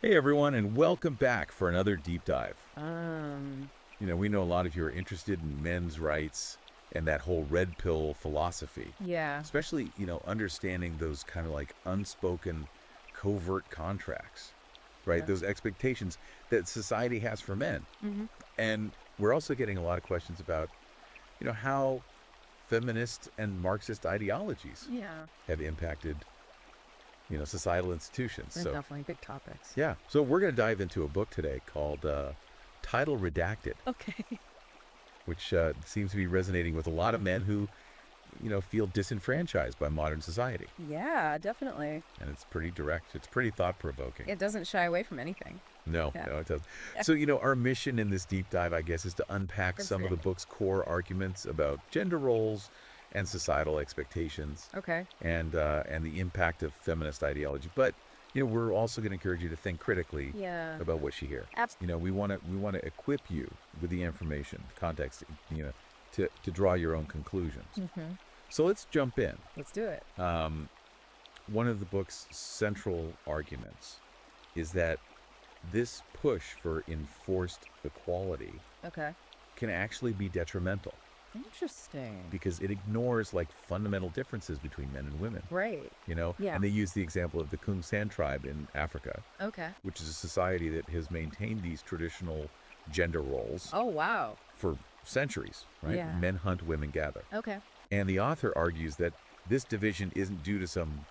Hey everyone, and welcome back for another deep dive. Um, We know a lot of you are interested in men's rights and that whole red pill philosophy, yeah. especially, understanding those kind of like unspoken covert contracts, right? Okay. Those expectations that society has for men. Hmm. And we're also getting a lot of questions about, how feminist and Marxist ideologies Yeah. have impacted, societal institutions. They're So, definitely big topics. yeah. So we're going to dive into a book today called Title Redacted, Okay. which seems to be resonating with a lot of men who, feel disenfranchised by modern society. Yeah, definitely. And it's pretty direct. It's pretty thought provoking. It doesn't shy away from anything. No, Yeah. no, it doesn't. Yeah. So, our mission in this deep dive, I guess, is to unpack That's some of the great. book's core arguments about gender roles and societal expectations, Okay. and the impact of feminist ideology. But we're also going to encourage you to think critically Yeah. about what you hear. We want to equip you with the information, context, to draw your own conclusions. Mm-hmm. So let's jump in. Let's do it. One of the book's central arguments is that this push for enforced equality Okay. can actually be detrimental Interesting. because it ignores like fundamental differences between men and women. Right. Yeah. And they use the example of the Kung San tribe in Africa, Okay. which is a society that has maintained these traditional gender roles Oh, wow. for centuries, right? Yeah. Men hunt, women gather. Okay. And the author argues that this division isn't due to some,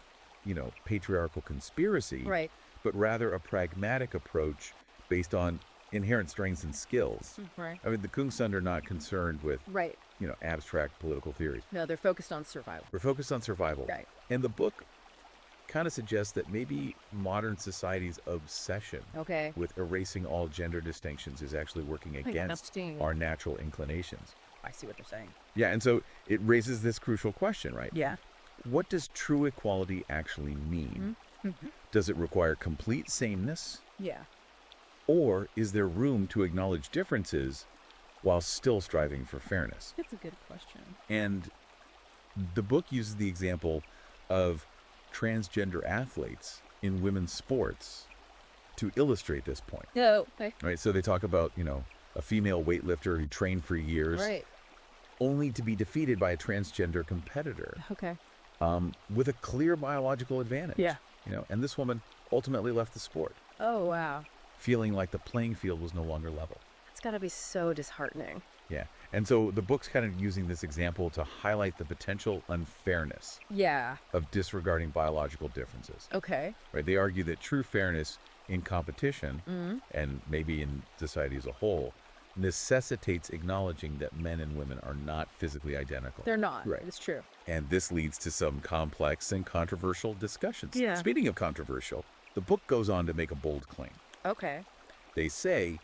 patriarchal conspiracy, Right. but rather a pragmatic approach based on inherent strengths and skills. Right. I mean, the Kung San are not concerned with, Right. abstract political theories. No, they're focused on survival. We're focused on survival. Right. And the book kind of suggests that maybe modern society's obsession Okay. with erasing all gender distinctions is actually working against Interesting. our natural inclinations. I see what they're saying. Yeah, and so it raises this crucial question, right? Yeah. What does true equality actually mean? Mm-hmm. Does it require complete sameness, Yeah. or is there room to acknowledge differences while still striving for fairness? That's a good question. And the book uses the example of transgender athletes in women's sports to illustrate this point. No. Okay. Right? So they talk about, a female weightlifter who trained for years Right. only to be defeated by a transgender competitor Okay. with a clear biological advantage. Yeah. And this woman ultimately left the sport, Oh, wow. feeling like the playing field was no longer level. It's got to be so disheartening. Yeah. And so the book's kind of using this example to highlight the potential unfairness Yeah. of disregarding biological differences. Okay. Right? They argue that true fairness in competition, and maybe in society as a whole, necessitates acknowledging that men and women are not physically identical. They're not. Right. It's true. And this leads to some complex and controversial discussions. Yeah. Speaking of controversial, the book goes on to make a bold claim. Okay. They say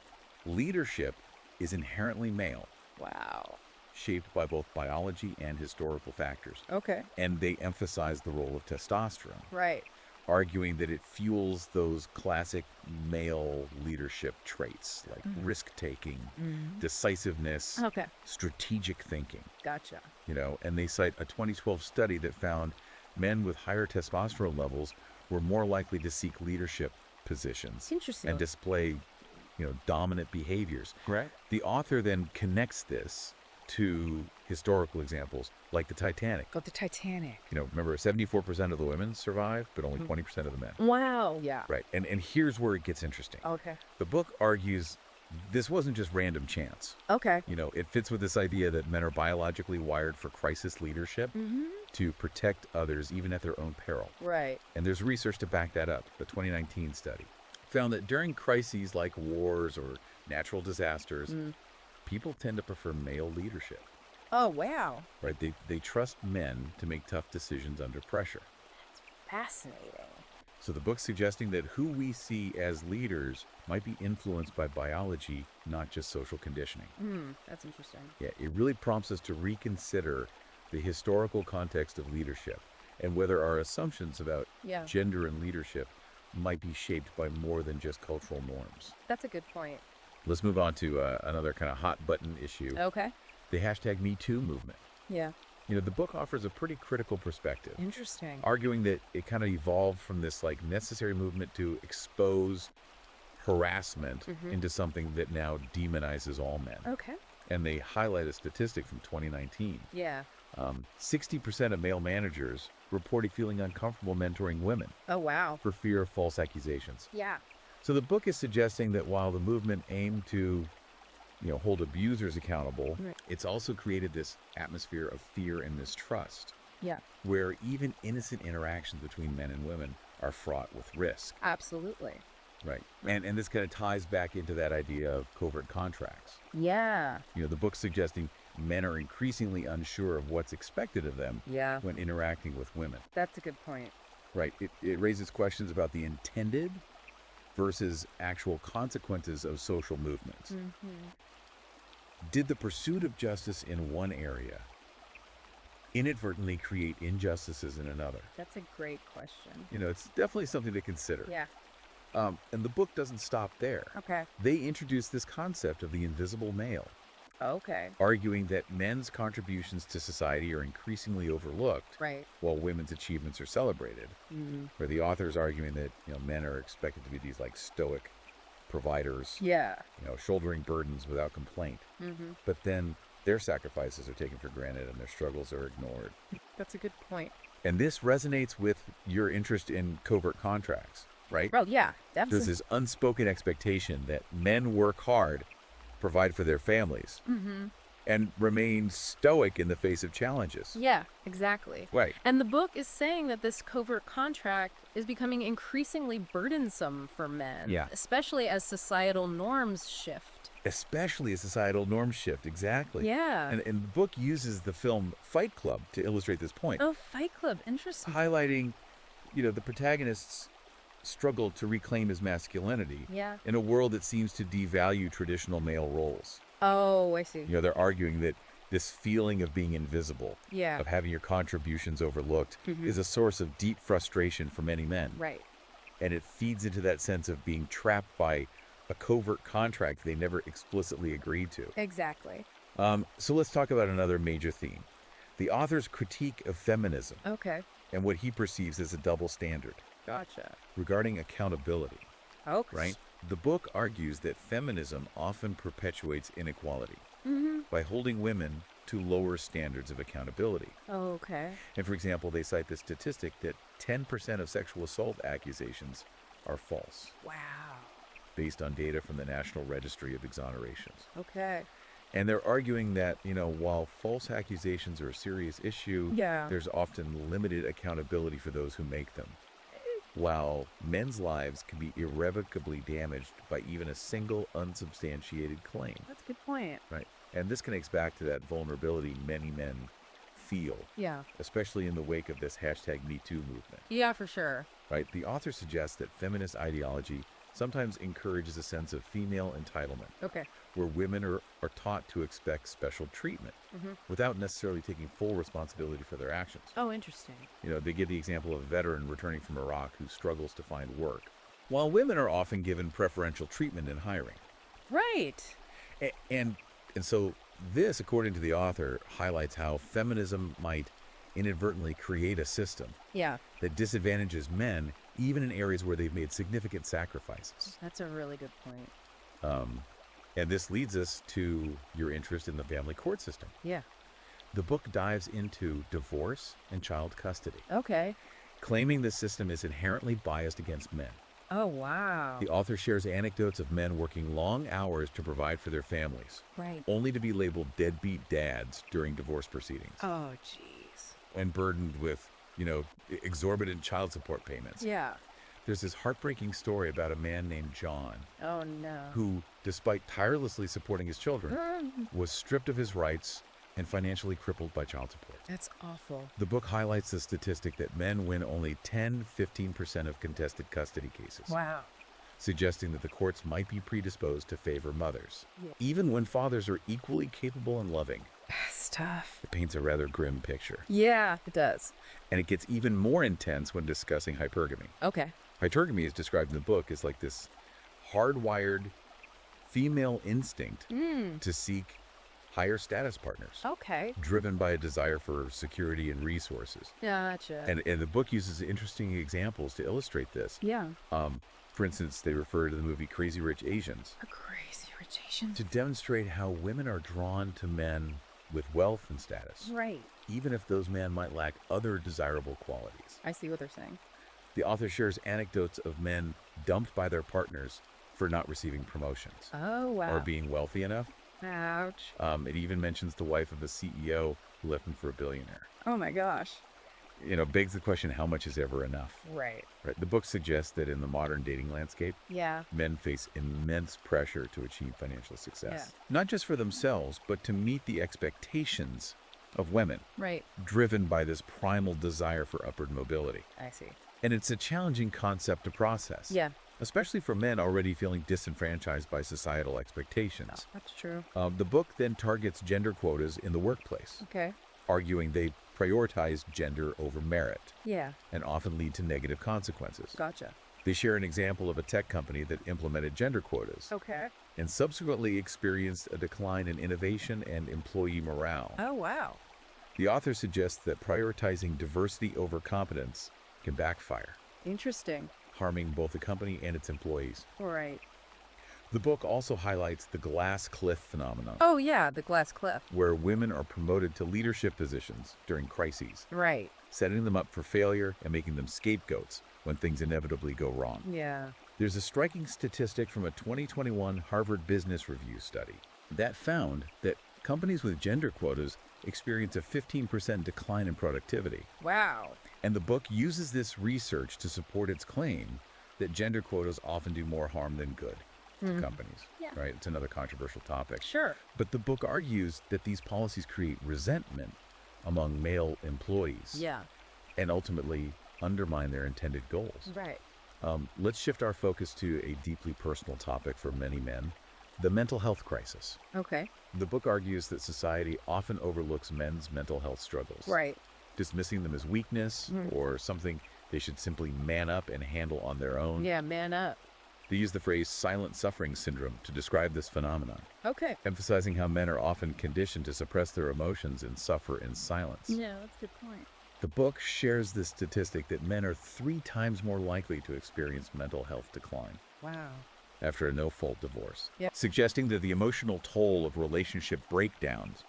leadership is inherently male, Wow. shaped by both biology and historical factors. Okay. And they emphasize the role of testosterone, Right. arguing that it fuels those classic male leadership traits like risk-taking, decisiveness, Okay. strategic thinking. Gotcha. And they cite a 2012 study that found men with higher testosterone levels were more likely to seek leadership positions Interesting. and display, dominant behaviors. Right. The author then connects this to historical examples like the Titanic. Go the Titanic. Remember, 74% of the women survived, but only 20% of the men. Wow. Yeah. Right. And here's where it gets interesting. Okay. The book argues this wasn't just random chance. Okay. It fits with this idea that men are biologically wired for crisis leadership to protect others even at their own peril. Right. And there's research to back that up. The 2019 study found that during crises like wars or natural disasters, people tend to prefer male leadership. Oh, wow. Right? They trust men to make tough decisions under pressure. Fascinating. So the book's suggesting that who we see as leaders might be influenced by biology, not just social conditioning. That's interesting. Yeah, it really prompts us to reconsider the historical context of leadership and whether our assumptions about Yeah. gender and leadership might be shaped by more than just cultural norms. That's a good point. Let's move on to another kind of hot button issue, Okay. the hashtag Me Too movement. Yeah. The book offers a pretty critical perspective, Interesting. arguing that it kind of evolved from this like necessary movement to expose harassment into something that now demonizes all men. Okay. And they highlight a statistic from 2019. Yeah. 60% of male managers reported feeling uncomfortable mentoring women Oh, wow. for fear of false accusations. Yeah. So the book is suggesting that while the movement aimed to, hold abusers accountable, Right. it's also created this atmosphere of fear and mistrust, Yeah. where even innocent interactions between men and women are fraught with risk. Absolutely. Right. And this kind of ties back into that idea of covert contracts. Yeah. The book's suggesting men are increasingly unsure of what's expected of them Yeah. when interacting with women. That's a good point. Right. It raises questions about the intended versus actual consequences of social movements. Did the pursuit of justice in one area inadvertently create injustices in another? That's a great question. It's definitely something to consider. Yeah. And the book doesn't stop there. Okay. They introduce this concept of the invisible male, Okay. arguing that men's contributions to society are increasingly overlooked Right. while women's achievements are celebrated. Where the author's arguing that men are expected to be these stoic providers, Yeah. shouldering burdens without complaint. But then their sacrifices are taken for granted and their struggles are ignored. That's a good point. And this resonates with your interest in covert contracts, right? Well, yeah, There's definitely. this unspoken expectation that men work hard, provide for their families, and remain stoic in the face of challenges. Yeah, exactly. Right. And the book is saying that this covert contract is becoming increasingly burdensome for men, Yeah. especially as societal norms shift. Especially a societal norm shift, exactly. Yeah. And the book uses the film Fight Club to illustrate this point, Oh, Fight Club. Interesting. highlighting, the protagonist's struggle to reclaim his masculinity Yeah. in a world that seems to devalue traditional male roles. Oh, I see. They're arguing that this feeling of being invisible, Yeah. of having your contributions overlooked, is a source of deep frustration for many men. Right. And it feeds into that sense of being trapped by a covert contract they never explicitly agreed to. Exactly. So let's talk about another major theme. The author's critique of feminism Okay. and what he perceives as a double standard Gotcha. regarding accountability, Okay. right? The book argues that feminism often perpetuates inequality by holding women to lower standards of accountability. Okay. And for example, they cite the statistic that 10% of sexual assault accusations are false, Wow. based on data from the National Registry of Exonerations. Okay. And they're arguing that, while false accusations are a serious issue, Yeah. there's often limited accountability for those who make them. While men's lives can be irrevocably damaged by even a single unsubstantiated claim. That's a good point. Right. And this connects back to that vulnerability many men feel, Yeah. especially in the wake of this #MeToo movement. Yeah, for sure. Right. The author suggests that feminist ideology sometimes encourages a sense of female entitlement, Okay. where women are taught to expect special treatment without necessarily taking full responsibility for their actions. Oh, interesting. They give the example of a veteran returning from Iraq who struggles to find work, while women are often given preferential treatment in hiring. Right. And so this, according to the author, highlights how feminism might inadvertently create a system Yeah. that disadvantages men even in areas where they've made significant sacrifices. That's a really good point. And this leads us to your interest in the family court system. Yeah. The book dives into divorce and child custody, Okay. claiming the system is inherently biased against men. Oh, wow. The author shares anecdotes of men working long hours to provide for their families, Right. only to be labeled deadbeat dads during divorce proceedings Oh, jeez. and burdened with, exorbitant child support payments. Yeah. There's this heartbreaking story about a man named John Oh, no. who, despite tirelessly supporting his children, was stripped of his rights and financially crippled by child support. That's awful. The book highlights the statistic that men win only 10-15% of contested custody cases, Wow. suggesting that the courts might be predisposed to favor mothers, Yeah. even when fathers are equally capable and loving. That's tough. It paints a rather grim picture. Yeah, it does. And it gets even more intense when discussing hypergamy. Okay. Hypergamy is described in the book as like this hardwired female instinct to seek higher status partners, Okay. driven by a desire for security and resources. Gotcha. And the book uses interesting examples to illustrate this. Yeah. For instance, they refer to the movie Crazy Rich Asians A crazy rich Asian. to demonstrate how women are drawn to men with wealth and status, Right. even if those men might lack other desirable qualities. I see what they're saying. The author shares anecdotes of men dumped by their partners for not receiving promotions Oh, wow. or being wealthy enough. Ouch. It even mentions the wife of a CEO who left him for a billionaire. Oh, my gosh. Begs the question, how much is ever enough? Right. Right. The book suggests that in the modern dating landscape, Yeah. men face immense pressure to achieve financial success, Yeah. not just for themselves, but to meet the expectations of women, Right. driven by this primal desire for upward mobility. I see. And it's a challenging concept to process, Yeah. especially for men already feeling disenfranchised by societal expectations. That's true. The book then targets gender quotas in the workplace, Okay. arguing they prioritize gender over merit Yeah. and often lead to negative consequences. Gotcha. They share an example of a tech company that implemented gender quotas Okay. and subsequently experienced a decline in innovation and employee morale. Oh, wow. The author suggests that prioritizing diversity over competence can backfire, Interesting. harming both the company and its employees. Right. The book also highlights the glass cliff phenomenon, Oh, yeah. The glass cliff. where women are promoted to leadership positions during crises, Right. setting them up for failure and making them scapegoats when things inevitably go wrong. Yeah. There's a striking statistic from a 2021 Harvard Business Review study that found that companies with gender quotas experience a 15% decline in productivity. Wow. And the book uses this research to support its claim that gender quotas often do more harm than good to companies. Yeah. Right? It's another controversial topic. Sure. But the book argues that these policies create resentment among male employees Yeah. and ultimately undermine their intended goals. Right. Let's shift our focus to a deeply personal topic for many men, the mental health crisis. Okay. The book argues that society often overlooks men's mental health struggles, Right. dismissing them as weakness or something they should simply man up and handle on their own. Yeah. Man up. They use the phrase silent suffering syndrome to describe this phenomenon, Okay. emphasizing how men are often conditioned to suppress their emotions and suffer in silence. Yeah. That's a good point. The book shares the statistic that men are 3 times more likely to experience mental health decline Wow. after a no-fault divorce, Yep. suggesting that the emotional toll of relationship breakdowns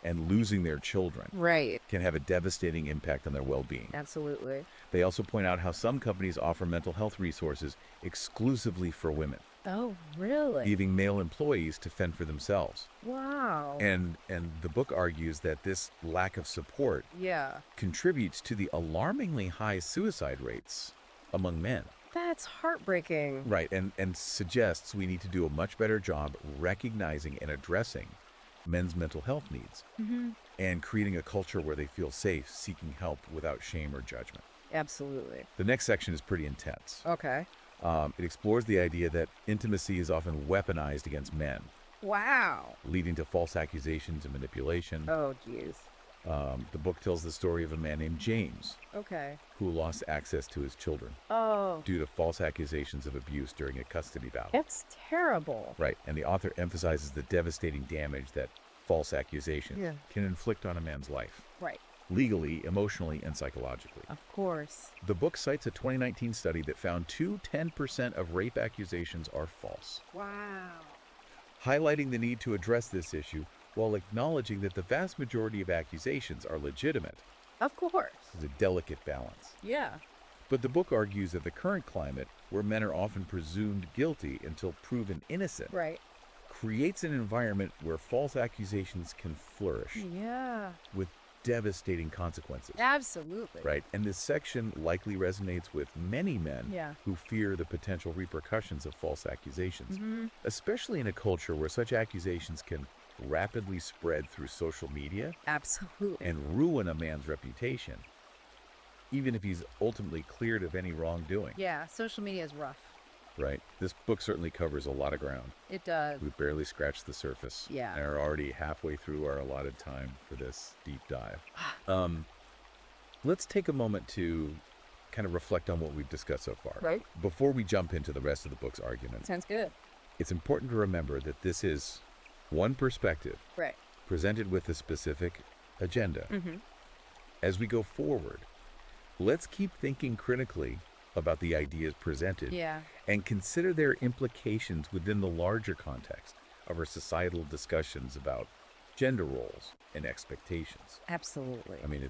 and losing their children Right. can have a devastating impact on their well-being. Absolutely. They also point out how some companies offer mental health resources exclusively for women, Oh, really? leaving male employees to fend for themselves. Wow. And the book argues that this lack of support Yeah. contributes to the alarmingly high suicide rates among men. That's heartbreaking. Right, and suggests we need to do a much better job recognizing and addressing men's mental health needs and creating a culture where they feel safe seeking help without shame or judgment. Absolutely. The next section is pretty intense. Okay. It explores the idea that intimacy is often weaponized against men, Wow. leading to false accusations and manipulation. Oh, geez. The book tells the story of a man named James Okay. who lost access to his children Oh, due to false accusations of abuse during a custody battle. that's terrible. Right, and the author emphasizes the devastating damage that false accusations Yeah. can inflict on a man's life, Right. legally, emotionally, and psychologically. Of course. The book cites a 2019 study that found 10% of rape accusations are false, Wow. highlighting the need to address this issue while acknowledging that the vast majority of accusations are legitimate. Of course. It's a delicate balance. Yeah. But the book argues that the current climate, where men are often presumed guilty until proven innocent, Right. creates an environment where false accusations can flourish Yeah. with devastating consequences. Absolutely. Right? And this section likely resonates with many men Yeah. who fear the potential repercussions of false accusations, Mm-hmm. especially in a culture where such accusations can rapidly spread through social media Absolutely. and ruin a man's reputation, even if he's ultimately cleared of any wrongdoing. Yeah. Social media is rough. Right? This book certainly covers a lot of ground. It does. We've barely scratched the surface. Yeah. And are already halfway through our allotted time for this deep dive. Let's take a moment to kind of reflect on what we've discussed so far. Right. Before we jump into the rest of the book's arguments, Sounds good. it's important to remember that this is one perspective Right. presented with a specific agenda. Mm-hmm. As we go forward, let's keep thinking critically about the ideas presented Yeah. and consider their implications within the larger context of our societal discussions about gender roles and expectations. Absolutely. I mean,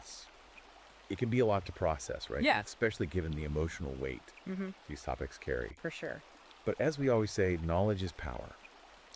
it can be a lot to process, right? Yeah. Especially given the emotional weight these topics carry. For sure. But as we always say, knowledge is power.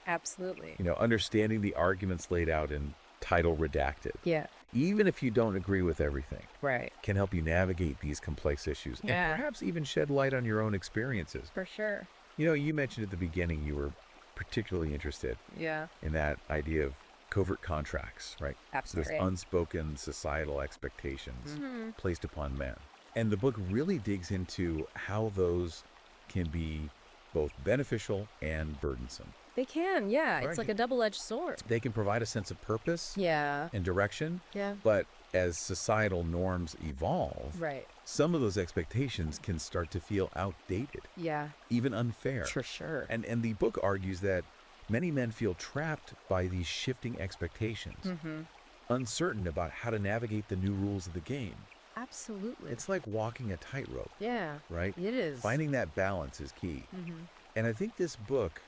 Absolutely. Understanding the arguments laid out in Title Redacted, Yeah. even if you don't agree with everything, Right. can help you navigate these complex issues Yeah. and perhaps even shed light on your own experiences. For sure. You mentioned at the beginning you were particularly interested Yeah. in that idea of covert contracts, right? Absolutely. So there's unspoken societal expectations Mm-hmm. placed upon men. And the book really digs into how those can be both beneficial and burdensome. They can, yeah. Right. It's like a double-edged sword. They can provide a sense of purpose Yeah. and direction, Yeah. but as societal norms evolve, Right. some of those expectations can start to feel outdated, Yeah. even unfair. For sure. And the book argues that many men feel trapped by these shifting expectations, uncertain about how to navigate the new rules of the game. Absolutely. It's like walking a tightrope, Yeah. right? It is. Finding that balance is key. Mm-hmm. And I think this book,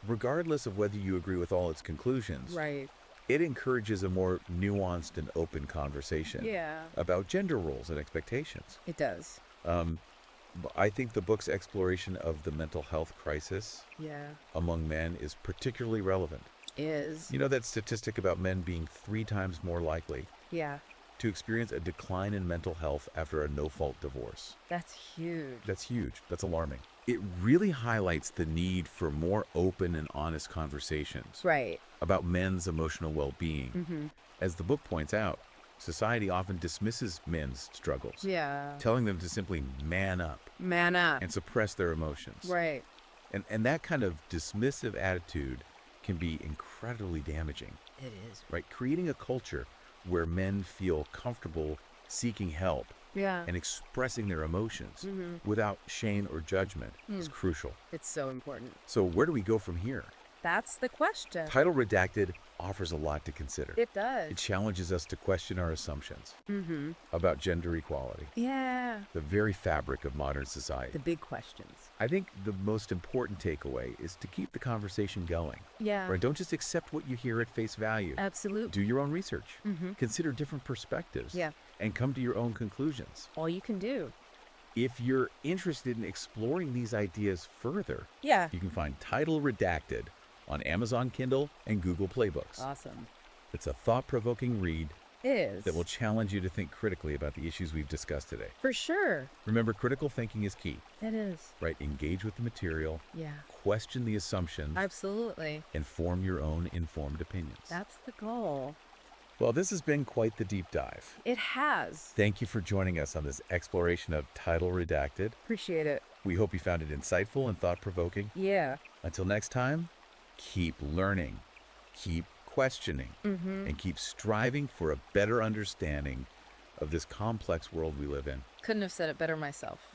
regardless of whether you agree with all its conclusions, Right. it encourages a more nuanced and open conversation Yeah. about gender roles and expectations. It does. I think the book's exploration of the mental health crisis Yeah. among men is particularly relevant. Is. That statistic about men being 3 times more likely Yeah. to experience a decline in mental health after a no-fault divorce. That's huge. That's huge. That's alarming. It really highlights the need for more open and honest conversations Right. about men's emotional well-being. As the book points out, society often dismisses men's struggles, Yeah. telling them to simply man up Man up. and suppress their emotions. Right. And that kind of dismissive attitude can be incredibly damaging, It is. right? Creating a culture where men feel comfortable seeking help Yeah. and expressing their emotions without shame or judgment is crucial. It's so important. So where do we go from here? That's the question. Title Redacted offers a lot to consider. It does. It challenges us to question our assumptions about gender equality, Yeah. the very fabric of modern society. The big questions. I think the most important takeaway is to keep the conversation going. Yeah. Right? Don't just accept what you hear at face value. Absolutely. Do your own research. Consider different perspectives. Yeah. And come to your own conclusions. All you can do. If you're interested in exploring these ideas further, Yeah. you can find Title Redacted on Amazon Kindle and Google Play Books. Awesome. It's a thought-provoking read It is. that will challenge you to think critically about the issues we've discussed today. For sure. Remember, critical thinking is key, It is. right? Engage with the material, Yeah. question the assumptions, Absolutely. and form your own informed opinions. That's the goal. Well, this has been quite the deep dive. It has. Thank you for joining us on this exploration of Title Redacted. Appreciate it. We hope you found it insightful and thought-provoking. Yeah. Until next time, keep learning, keep questioning, and keep striving for a better understanding of this complex world we live in. Couldn't have said it better myself.